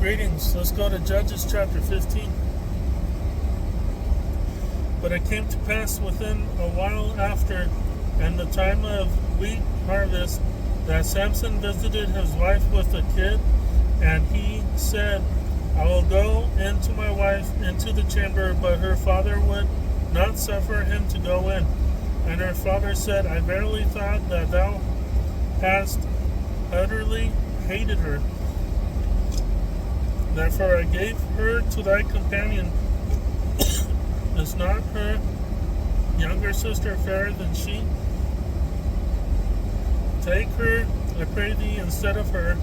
Greetings. Let's go to Judges chapter 15. But it came to pass within a while after, and the time of wheat harvest, that Samson visited his wife with a kid, and he said, I will go in to my wife into the chamber, but her father would not suffer him to go in. And her father said, I verily thought that thou hast utterly hated her. Therefore I gave her to thy companion. Is not her younger sister fairer than she? Take her, I pray thee, instead of her.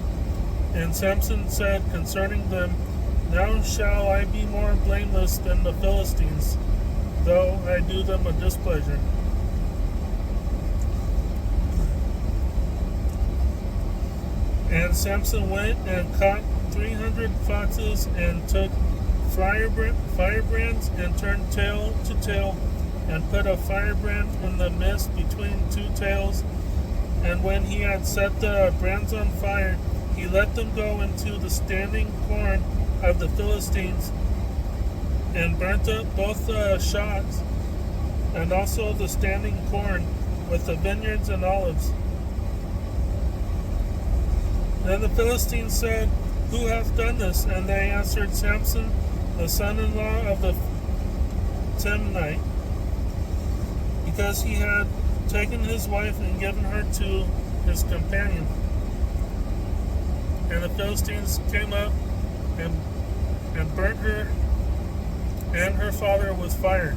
And Samson said concerning them, Now shall I be more blameless than the Philistines, though I do them a displeasure. And Samson went and caught 300 foxes, and took firebrands, and turned tail to tail, and put a firebrand in the midst between two tails. And when he had set the brands on fire, he let them go into the standing corn of the Philistines, and burnt up both the shocks, and also the standing corn, with the vineyards and olives. Then the Philistines said, Who hath done this? And they answered, Samson, the son-in-law of the Timnite, because he had taken his wife and given her to his companion. And the Philistines came up and burnt her and her father with fire.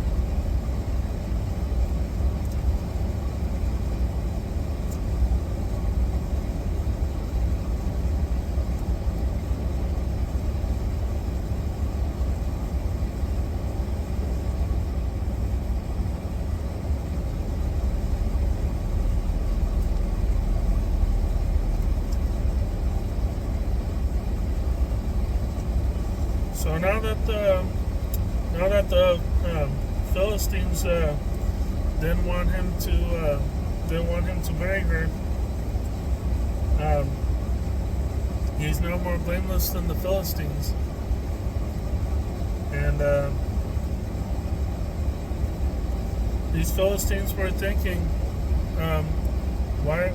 So now that the Philistines didn't want him to marry her, he's no more blameless than the Philistines. And these Philistines were thinking, why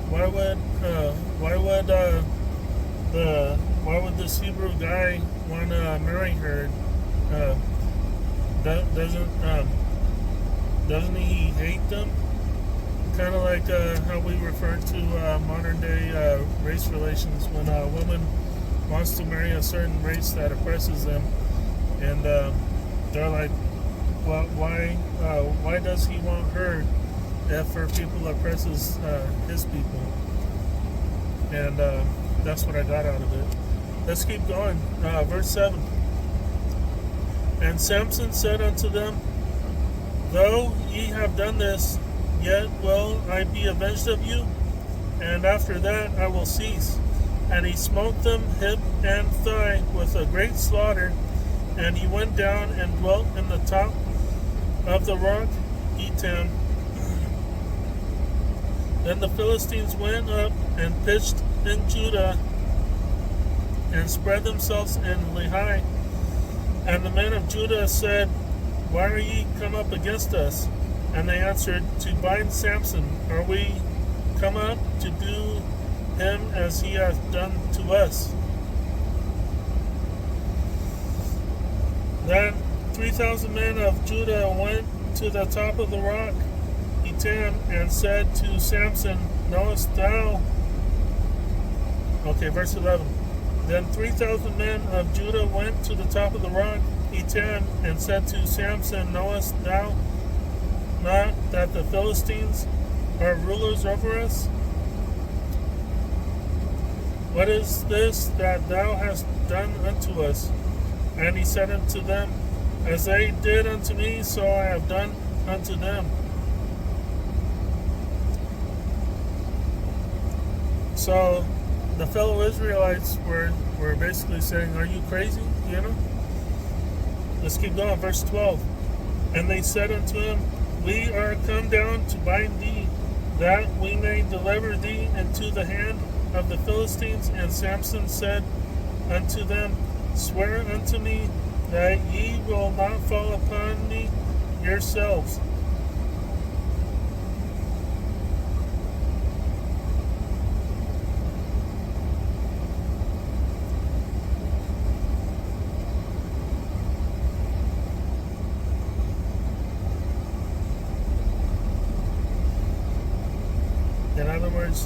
would this Hebrew guy want to marry her? Doesn't he hate them? Kind of like how we refer to modern day race relations, when a woman wants to marry a certain race that oppresses them, and they're like, well, why does he want her if her people oppresses his people? And that's what I got out of it. Let's keep going. Verse 7. And Samson said unto them, Though ye have done this, yet will I be avenged of you, and after that I will cease. And he smote them hip and thigh with a great slaughter, and he went down and dwelt in the top of the rock Etam. Then the Philistines went up and pitched in Judah, and spread themselves in Lehi. And the men of Judah said, Why are ye come up against us? And they answered, To bind Samson. Are we come up to do him as he hath done to us? Then 3,000 men of Judah went to the top of the rock Etam, and said to Samson, Knowest thou? Okay, verse 11. Then 3,000 men of Judah went to the top of the rock Etam, and said to Samson, Knowest thou not that the Philistines are rulers over us? What is this that thou hast done unto us? And he said unto them, As they did unto me, so I have done unto them. So the fellow Israelites were basically saying, Are you crazy? You know? Let's keep going. Verse 12. And they said unto him, We are come down to bind thee, that we may deliver thee into the hand of the Philistines. And Samson said unto them, Swear unto me that ye will not fall upon me yourselves. In other words,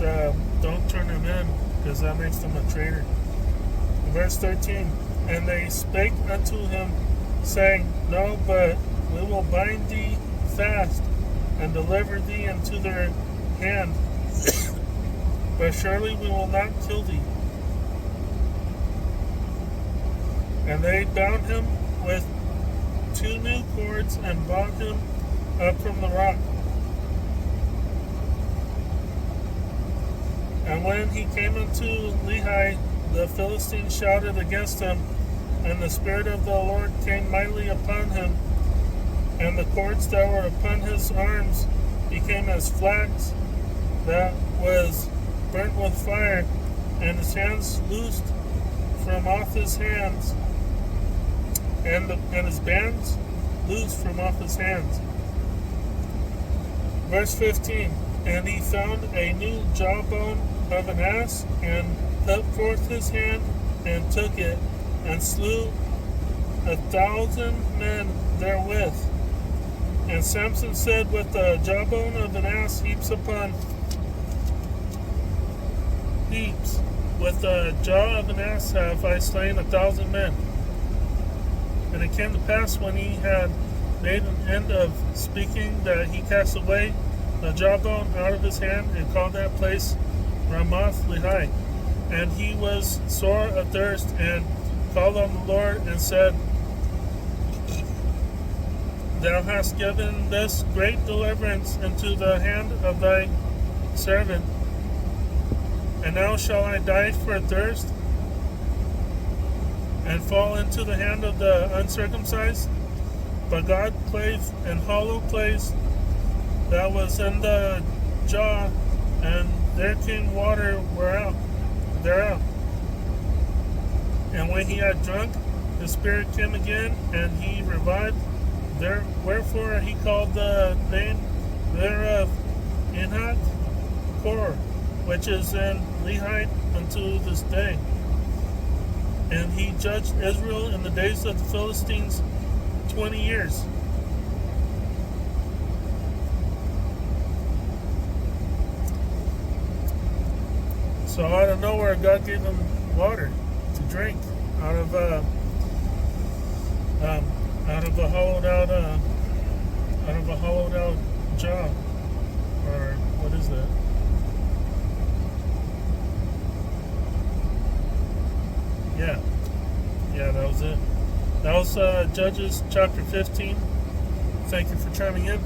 don't turn them in, because that makes them a traitor. Verse 13, and they spake unto him, saying, No, but we will bind thee fast, and deliver thee into their hand, but surely we will not kill thee. And they bound him with 2 new cords, and brought him up from the rock. And when he came unto Lehi, the Philistines shouted against him, and the Spirit of the Lord came mightily upon him, and the cords that were upon his arms became as flax that was burnt with fire, and his hands loosed from off his hands, and his bands loosed from off his hands. Verse 15, and he found a new jawbone of an ass, and put forth his hand, and took it, and slew 1,000 men therewith. And Samson said, with the jawbone of an ass heaps upon heaps, with the jaw of an ass have I slain 1,000 men. And it came to pass, when he had made an end of speaking, that he cast away the jawbone out of his hand, and called that place Ramoth Lehi. And he was sore athirst, and called on the Lord, and said, Thou hast given this great deliverance into the hand of thy servant, and now shall I die for thirst, and fall into the hand of the uncircumcised? But God clave an hollow place that was in the jaw, and there came water thereout. And when he had drunk, the Spirit came again, and he revived. Wherefore he called the name thereof Inhat Kor, which is in Lehi unto this day. And he judged Israel in the days of the Philistines 20 years. So out of nowhere, God gave him water to drink out of a hollowed out jaw, or what is that? Yeah, that was it. That was Judges chapter 15. Thank you for chiming in.